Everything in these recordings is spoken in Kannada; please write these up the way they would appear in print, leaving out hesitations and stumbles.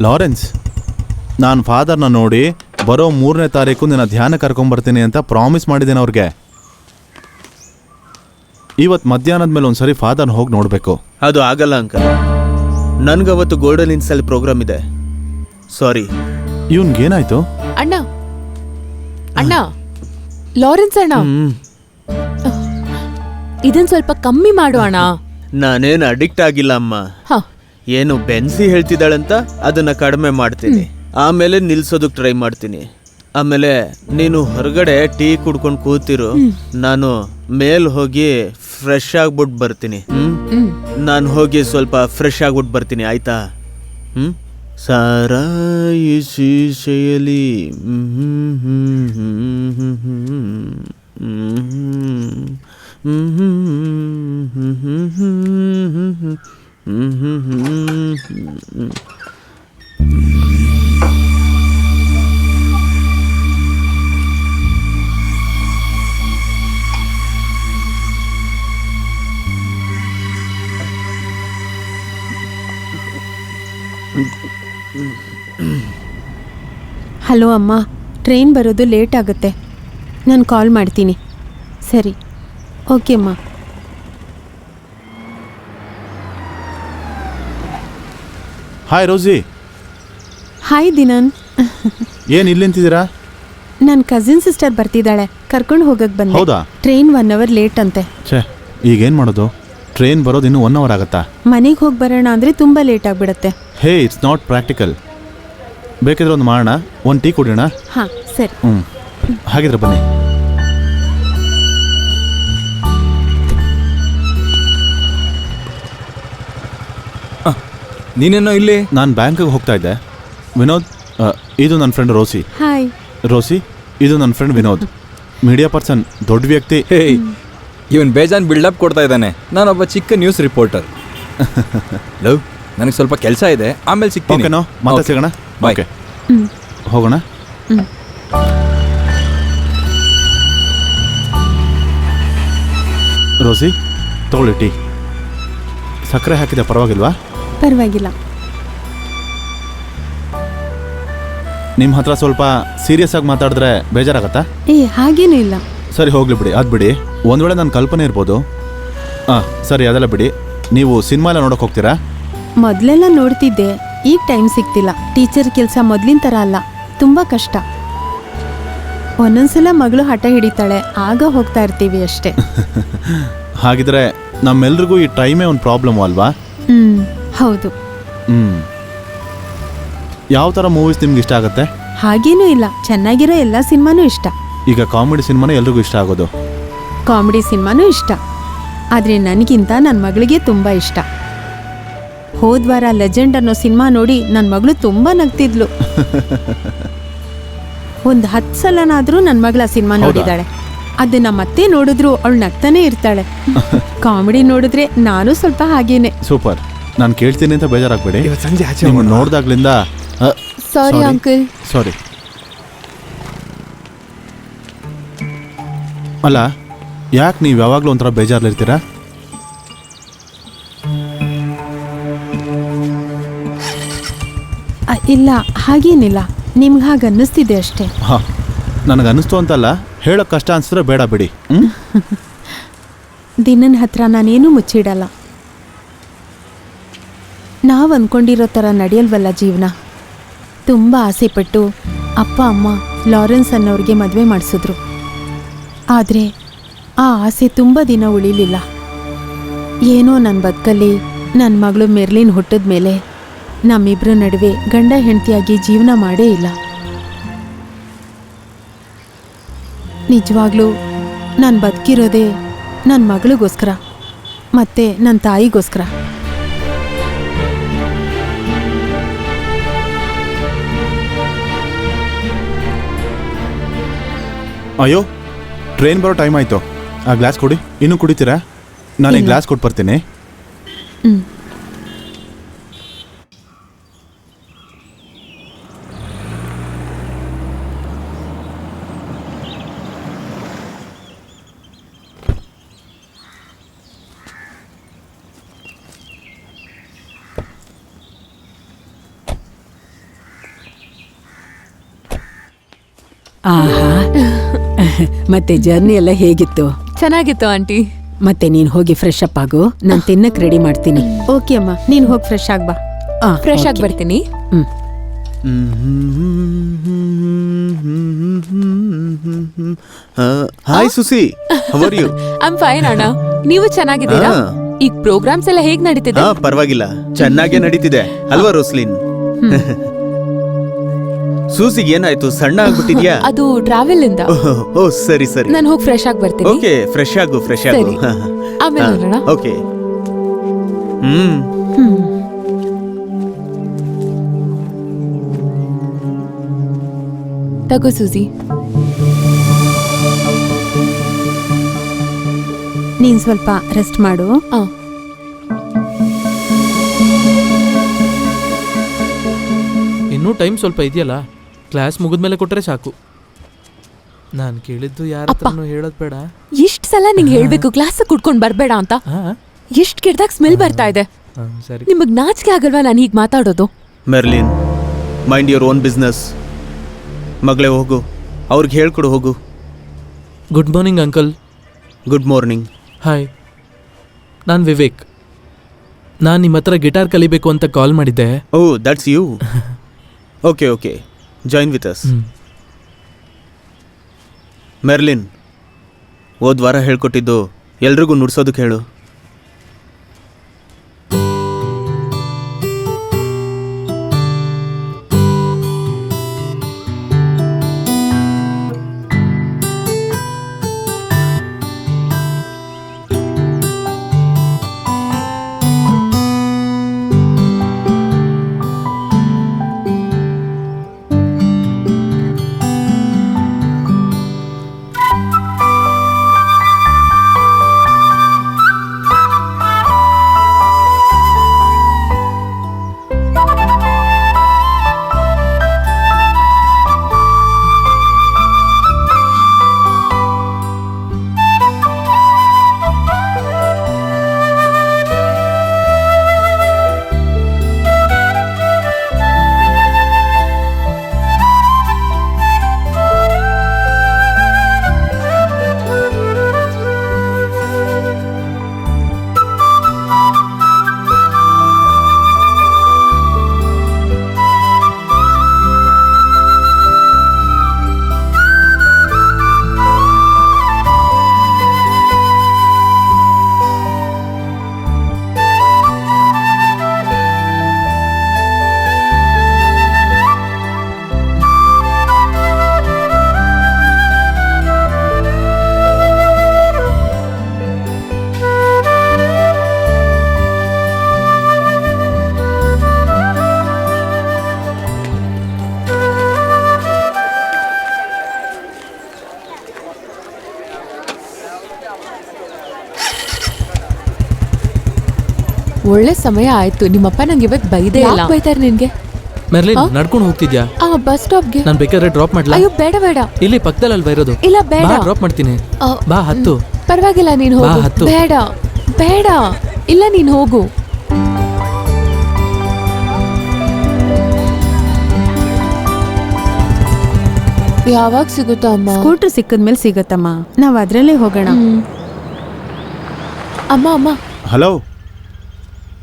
ಲಾರೆನ್ಸ್, ನಾನು ಫಾದರ್ನ ನೋಡಿ ಬರೋ 3ನೇ ತಾರೀಕು ನಿನ್ನ ಧ್ಯಾನ ಕರ್ಕೊಂಬರ್ತೀನಿ ಅಂತ ಪ್ರಾಮಿಸ್ ಮಾಡಿದ್ದೇನೆ ಅವ್ರಿಗೆ. ಇವತ್ತು ಮಧ್ಯಾಹ್ನದ ಮೇಲೆ ಒಂದ್ಸರಿ ಫಾದರ್ನ ಹೋಗಿ ನೋಡಬೇಕು. ಅದು ಆಗಲ್ಲ ಅಂಕಲ್, ನನ್ಗವತ್ತು ಗೋಲ್ಡನ್ ಇನ್ಸಲ್ ಪ್ರೋಗ್ರಾಮ್ ಇದೆ. ಸಾರಿ. ಇವನ್ಗೇನಾಯ್ತು? ಅಣ್ಣ ಅಣ್ಣ, ಲಾರೆನ್ಸ್ ಅಣ್ಣ, ಇದನ್ ಸ್ವಲ್ಪ ಕಮ್ಮಿ ಮಾಡು ಅಣ್ಣ. ನಾನೇನು ಅಡಿಕ್ಟ್ ಆಗಿಲ್ಲ ಅಮ್ಮ. ಏನು ಬೆನ್ಸಿ ಹೇಳ್ತಿದ್ದಾಳಂತ ಅದನ್ನ ಕಡಿಮೆ ಮಾಡ್ತೀನಿ, ಆಮೇಲೆ ನಿಲ್ಸೋದಕ್ಕೆ ಟ್ರೈ ಮಾಡ್ತೀನಿ. ಆಮೇಲೆ ನೀನು ಹೊರಗಡೆ ಟೀ ಕುಡ್ಕೊಂಡು ಕೂತಿರು, ನಾನು ಮೇಲ್ ಹೋಗಿ ಫ್ರೆಶ್ ಆಗ್ಬಿಟ್ಟು ಬರ್ತೀನಿ. ನಾನು ಹೋಗಿ ಸ್ವಲ್ಪ ಫ್ರೆಶ್ ಆಗ್ಬಿಟ್ಟು ಬರ್ತೀನಿ, ಆಯ್ತಾ? ಸಾರಾಯಿ ಶೀಶೆಯಲ್ಲಿ ಹಲೋ ಅಮ್ಮ, ಟ್ರೈನ್ ಬರೋದು ಲೇಟ್ ಆಗುತ್ತೆ, ನಾನು ಕಾಲ್ ಮಾಡ್ತೀನಿ. ಸರಿ, ಓಕೆ ಅಮ್ಮ. ಹಾಯ್ ರೋಸಿ. ಹಾಯ್ ದಿನನ್. ಏನು ಇಲ್ಲಿ ನಿಂತಿದ್ದೀರಾ? ನನ್ನ ಕಸಿನ್ ಸಿಸ್ಟರ್ ಬರ್ತಿದ್ದಾಳೆ, ಕರ್ಕೊಂಡು ಹೋಗಕ್ಕೆ ಬಂದೆ. ಹೌದಾ? ಟ್ರೈನ್ 1 ಅವರ್ ಲೇಟ್ ಅಂತೆ. ಛೇ, ಈಗೇನು ಮಾಡೋದು? ಟ್ರೈನ್ ಬರೋದು ಇನ್ನೂ 1 ಅವರ್ ಆಗುತ್ತಾ? ಮನೆಗೆ ಹೋಗಿ ಬರೋಣ ಅಂದರೆ ತುಂಬ ಲೇಟ್ ಆಗಿಬಿಡುತ್ತೆ. ಹೇ, ಇಟ್ಸ್ ನಾಟ್ ಪ್ರಾಕ್ಟಿಕಲ್. ಬೇಕಿದ್ರೆ ಒಂದು ಮಾಡೋಣ, ಒಂದು ಟೀ ಕುಡಿಯೋಣ. ಹಾಂ ಸರಿ. ಹಾಗಿದ್ರೆ ಬನ್ನಿ. ನೀನೇನೋ ಇಲ್ಲಿ? ನಾನು ಬ್ಯಾಂಕಿಗೆ ಹೋಗ್ತಾ ಇದ್ದೆ. ವಿನೋದ್, ಇದು ನನ್ನ ಫ್ರೆಂಡ್ ರೋಸಿ. ಹಾಯ್ ರೋಸಿ, ಇದು ನನ್ನ ಫ್ರೆಂಡ್ ವಿನೋದ್, ಮೀಡಿಯಾ ಪರ್ಸನ್, ದೊಡ್ಡ ವ್ಯಕ್ತಿ. ಹೇ, ಇವನ್ ಬೇಜಾನ್ ಬಿಲ್ಡಪ್ ಕೊಡ್ತಾ ಇದ್ದಾನೆ. ನಾನೊಬ್ಬ ಚಿಕ್ಕ ನ್ಯೂಸ್ ರಿಪೋರ್ಟರ್. ಲವ್, ನನಗೆ ಸ್ವಲ್ಪ ಕೆಲಸ ಇದೆ, ಆಮೇಲೆ ಸಿಗ್ತೀನಿ. ಓಕೆನೋ, ಮತ್ತೆ ಸಿಗೋಣ. ಬಾಯ್. ಓಕೆ, ಹೋಗೋಣ. ರೋಸಿ, ತಗೊಳ್ಳಿ ಟೀ. ಸಕ್ಕರೆ ಹಾಕಿದೆ, ಪರವಾಗಿಲ್ವಾ? ಪರವಾಗಿಲ್ಲ. ನಿಮ್ಮ ಹತ್ರ ಸ್ವಲ್ಪ ಸೀರಿಯಸ್ ಆಗಿ ಮಾತಾಡಿದ್ರೆ ಬೇಜಾರಾಗತ್ತಾ? ಹಾಗೇನೂ ಇಲ್ಲ. ಸರಿ, ಹೋಗ್ಲಿ ಬಿಡಿ, ಅದು ಬಿಡಿ. ಒಂದು ವೇಳೆ ನನ್ನ ಕಲ್ಪನೆ ಇರ್ಬೋದು. ಸರಿ, ಅದೆಲ್ಲ ಬಿಡಿ. ನೀವು ಸಿನಿಮಾ ಎಲ್ಲ ನೋಡೋಕೆ ಹೋಗ್ತೀರಾ? ಮೊದಲೆಲ್ಲ ನೋಡ್ತಿದ್ದೆ, ಈಗ ಟೈಮ್ ಸಿಗ್ತಿಲ್ಲ. ಟೀಚರ್ ಕೆಲಸ ಮೊದಲಿನ ಥರ ಅಲ್ಲ, ತುಂಬ ಕಷ್ಟ. ಒಂದೊಂದ್ಸಲ ಮಗಳು ಹಠ ಹಿಡಿತಾಳೆ, ಆಗ ಹೋಗ್ತಾ ಇರ್ತೀವಿ ಅಷ್ಟೇ. ಹಾಗಿದ್ರೆ ನಮ್ಮೆಲ್ರಿಗೂ ಈ ಟೈಮೇ ಒಂದು ಪ್ರಾಬ್ಲಮ್ ಅಲ್ವಾ? ಹೌದು. ಯಾವ ಥರ ಮೂವೀಸ್ ನಿಮ್ಗೆ ಇಷ್ಟ ಆಗುತ್ತೆ? ಹಾಗೇನೂ ಇಲ್ಲ, ಚೆನ್ನಾಗಿರೋ ಎಲ್ಲ ಸಿನಿಮಾನೂ ಇಷ್ಟ. ಈಗ ಕಾಮಿಡಿ ಸಿನಿಮಾನೇ ಎಲ್ರಿಗೂ ಇಷ್ಟ ಆಗೋದು. ಕಾಮಿಡಿ ಸಿನಿಮಾನೂ ಇಷ್ಟ, ಆದರೆ ನನಗಿಂತ ನನ್ನ ಮಗಳಿಗೆ ತುಂಬ ಇಷ್ಟ. ಹೋದ್ವಾರ ಲೆಜೆಂಡ್ ಅನ್ನೋ ಸಿನಿಮಾ ನೋಡಿ ನನ್ನ ಮಗಳು ತುಂಬ ನಗ್ತಿದ್ಲು. ಒಂದು 10 ಸಲನಾದರೂ ನನ್ನ ಮಗಳ ಸಿನಿಮಾ ನೋಡಿದಾಳೆ. ಅದನ್ನ ಮತ್ತೆ ನೋಡಿದ್ರು ಅವಳು ನಗ್ತಾನೆ ಇರ್ತಾಳೆ. ಕಾಮಿಡಿ ನೋಡಿದ್ರೆ ನಾನು ಸ್ವಲ್ಪ ಹಾಗೇನೆ. ಸೂಪರ್. ನಾನು ಕೇಳ್ತೀನಿ ಅಂತ ಬೇಜಾರಾಗಬೇಡಿ. ಸಂಜೆ ಆಚೆ ನೋಡ್ದಾಗ್ಲಿಂದ ಸಾರಿ ಅಂಕಲ್. ಸಾರಿ. ಅಲ್ಲ, ಯಾಕೆ ನೀವು ಯಾವಾಗಲೂ ಒಂಥರ ಬೇಜಾರಲ್ಲಿರ್ತೀರಾ? ಇಲ್ಲ, ಹಾಗೇನಿಲ್ಲ, ನಿಮ್ಗೆ ಹಾಗೆ ಅನ್ನಿಸ್ತಿದೆ ಅಷ್ಟೇ. ಹಾಂ, ನನಗನ್ನಿಸ್ತು ಅಂತಲ್ಲ, ಹೇಳೋಕ್ಕೆ ಕಷ್ಟ ಅನಿಸಿದ್ರೆ ಬೇಡ ಬಿಡಿ. ದಿನನ ಹತ್ರ ನಾನೇನು ಮುಚ್ಚಿಡಲ್ಲ. ನಾವು ಅಂದ್ಕೊಂಡಿರೋ ಥರ ನಡೆಯಲ್ವಲ್ಲ ಜೀವನ. ತುಂಬ ಆಸೆಪಟ್ಟು ಅಪ್ಪ ಅಮ್ಮ ಲಾರೆನ್ಸ್ ಅನ್ನೋರಿಗೆ ಮದುವೆ ಮಾಡಿಸಿದ್ರು. ಆದರೆ ಆ ಆಸೆ ತುಂಬ ದಿನ ಉಳಿಲಿಲ್ಲ. ಏನೋ ನನ್ನ ಬದುಕಲ್ಲಿ ನನ್ನ ಮಗಳು ಮೆರ್ಲಿನ್ ಹುಟ್ಟಿದ ಮೇಲೆ ನಮ್ಮಿಬ್ಬರ ನಡುವೆ ಗಂಡ ಹೆಂಡತಿಯಾಗಿ ಜೀವನ ಮಾಡೇ ಇಲ್ಲ. ನಿಜವಾಗ್ಲೂ ನಾನು ಬದುಕಿರೋದೇ ನನ್ನ ಮಗಳಿಗೋಸ್ಕರ ಮತ್ತು ನನ್ನ ತಾಯಿಗೋಸ್ಕರ. ಅಯ್ಯೋ, ಟ್ರೈನ್ ಬರೋ ಟೈಮ್ ಆಯಿತು. ಆ ಗ್ಲಾಸ್ ಕೊಡಿ. ಇನ್ನೂ ಕುಡಿತೀರಾ? ನಾನು ಈ ಗ್ಲಾಸ್ ಕೊಟ್ಟು ಬರ್ತೀನಿ. ಆಹಾ ಮತ್ತೆ ಜರ್ನಿ ಎಲ್ಲ ಹೇಗಿತ್ತು? ಚೆನ್ನಾಗಿತ್ತು ಆಂಟಿ. ಮತ್ತೆ ನೀನ್ ಹೋಗಿ ಫ್ರೆಶ್ ಅಪ್ ಆಗು, ನಾನ್ ತಿನ್ನಕ್ ರೆಡಿ ಮಾಡ್ತೀನಿ. ಓಕೆ ಅಮ್ಮ, ನೀನು ಹೋಗಿ ಫ್ರೆಶ್ ಆಗ್ಬಾ. ಫ್ರೆಶ್ ಆಗಿ ಬರ್ತೀನಿ. Hi Susi, how are you? I'm fine ಅಣ್ಣ. ನೀವು ಚೆನ್ನಾಗಿದ್ದೀರಾ? ಹಾ. ಈಗ ಪ್ರೋಗ್ರಾಮ್ಸ್ ಎಲ್ಲ ಹೇಗ್ ನಡೀತಿದೆ? ಹಾ, ಪರವಾಗಿಲ್ಲ, ಚೆನ್ನಾಗೇ ನಡೀತಿದೆ ಅಲ್ವಾ ರೋಸ್ಲಿನ್? ಸೂಸಿಗೆ ಏನಾಯ್ತು, ಸಣ್ಣ ಆಗ್ಬಿಟ್ಟಿದ್ಯಾ? ಅದು ಟ್ರಾವೆಲ್ ಇಂದ. ಓ ಸರಿ ಸರಿ. ನಾನು ಹೋಗಿ ಫ್ರೆಶ್ ಆಗಿ ಬರ್ತೀನಿ. ಓಕೆ, ಫ್ರೆಶ್ ಆಗು. ಸರಿ. ಆಮೇಲೆ ನೋಡೋಣ. ಓಕೆ. ತಗೋ ಸೂಸಿ. ನೀನು ಸ್ವಲ್ಪ ರೆಸ್ಟ್ ಮಾಡು. ಆ, ಇನ್ನೂ ಟೈಮ್ ಸ್ವಲ್ಪ ಇದೆಯಲ್ಲ, ಕ್ಲಾಸ್ ಮುಗಿದ್ಮೇಲೆ ಕೊಟ್ಟರೆ ಸಾಕು. ನಾನು ಕೇಳಿದ್ದು ಯಾರ ಹತ್ರನೂ ಹೇಳೋದು ಬೇಡ. ಇಷ್ಟ್ ಸಲ ನಿಂಗೆ ಹೇಳ್ಬೇಕು ಕ್ಲಾಸ್ ಕುಡ್ಕೊಂಡ್ ಬರ್ಬೇಡ ಅಂತ. ಎಷ್ಟ್ ಕೆಡ್ದಾಗ ಸ್ಮೆಲ್ ಬರ್ತಾ ಇದೆ. ಸರಿ. ನಿಮಗ್ ನಾಚಿಕೆ ಆಗಲ್ವಾ ನಾನು ಹೀಗ್ ಮಾತಾಡೋದು? Merlin, mind your own business. ಮಗಳೇ ಹೋಗು, ಅವ್ರಿಗೆ ಹೇಳ್ಕೊಡು ಹೋಗು. Good morning uncle. Good morning. Hi, ನಾನು ವಿವೇಕ್. ನಾನು ನಿಮ್ಮ ಹತ್ರ ಗಿಟಾರ್ ಕಲಿಬೇಕು ಅಂತ ಕಾಲ್ ಮಾಡಿದ್ದೆ. Oh, that's you. Okay okay, join with us. Merlin, ಹೋದ ವಾರ ಹೇಳ್ಕೊಟ್ಟಿದ್ದು ಎಲ್ರಿಗೂ ನುಡ್ಸೋದಕ್ಕೆ ಹೇಳು. ಒಳ್ಳೆ ಸಮಯ ಆಯ್ತು. ನಿಮ್ಮಪ್ಪ ನಂಗೆ ಇವತ್ತು ಬೈದೇ ಇಲ್ಲ. ಬೈತಾರೆ ನಿನ್ಗೆ? ಮೆರ್ಲಿನ್, ನಡ್ಕೊಂಡು ಹೋಗ್ತಿದ್ಯಾ? ಬಸ್ ಸ್ಟಾಪ್ಗೆ. ನಾನು ಬೇಕಾದ್ರೆ ಡ್ರಾಪ್ ಮಾಡ್ಲಾ? ಅಯ್ಯೋ ಬೇಡ ಬೇಡ, ಇಲ್ಲಿ ಪಕ್ಕದಲ್ಲಿ ಅಲ್ವಾ ಇರೋದು? ಇಲ್ಲ ಬೇಡ, ಡ್ರಾಪ್ ಮಾಡ್ತೀನಿ. ಆ, ಬಾ, ಹತ್ತು. ಪರವಾಗಿಲ್ಲ, ನೀನು ಬಾ, ಹೋಗು. ಹತ್ತು. ಬೇಡ ಬೇಡ, ಇಲ್ಲ ನೀನು ಹೋಗು. ಯಾವಾಗ ಸಿಗುತ್ತಾ ಅಮ್ಮ? ಸ್ಕೂಟ್ರ್ ಸಿಕ್ಕದ್ಮೇಲೆ ಸಿಗತ್ತಮ್ಮ, ನಾವು ಅದರಲ್ಲೇ ಹೋಗೋಣ. ಅಮ್ಮ ಅಮ್ಮ. ಹಲೋ,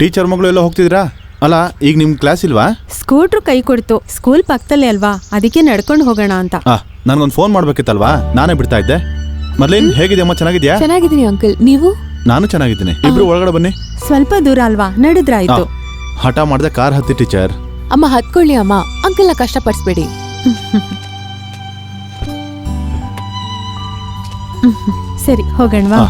ಟೀಚರ್ ಮಗಳು ಎಲ್ಲ ಹೋಗ್ತಿದ್ರಾ? ಅಲ್ಲ, ಈಗ ನಿಮ್ಮ ಕ್ಲಾಸ್ ಇಲ್ವಾ? ಸ್ಕೂಟ್ರ್ ಕೈ ಕೊಡ್ತು, ಸ್ಕೂಲ್ ಪಕ್ಕದಲ್ಲೇ ಅಲ್ವಾ, ಅದಕ್ಕೆ ನಡ್ಕೊಂಡು ಹೋಗೋಣ ಅಂತ. ನನಗೊಂದು ಫೋನ್ ಮಾಡ್ಬೇಕಿತ್ತಲ್ವಾ, ನಾನೇ ಬಿಡ್ತಾ ಇದ್ದೆ. ಮರ್ಲಿನ್, ಹೇಗಿದೆಯಮ್ಮ? ಚೆನ್ನಾಗಿದ್ಯಾ? ಚೆನ್ನಾಗಿದ್ದೀನಿ ಅಂಕಲ್, ನೀವು? ನಾನು ಚೆನ್ನಾಗಿದ್ದೀನಿ. ಇಬ್ರು ಒಳಗಡೆ ಬನ್ನಿ. ಸ್ವಲ್ಪ ದೂರ ಅಲ್ವಾ, ನಡೆದ್ರಾಯ್ತು. ಹಠ ಮಾಡದೆ ಕಾರ್ ಹತ್ತಿ ಟೀಚರ್. ಅಮ್ಮ ಹತ್ಕೊಳ್ಳಿ ಅಮ್ಮ, ಅಂಕಲ್ನ ಕಷ್ಟಪಡಿಸ್ಬೇಡಿ. ಸರಿ, ಹೋಗೋಣವಾ?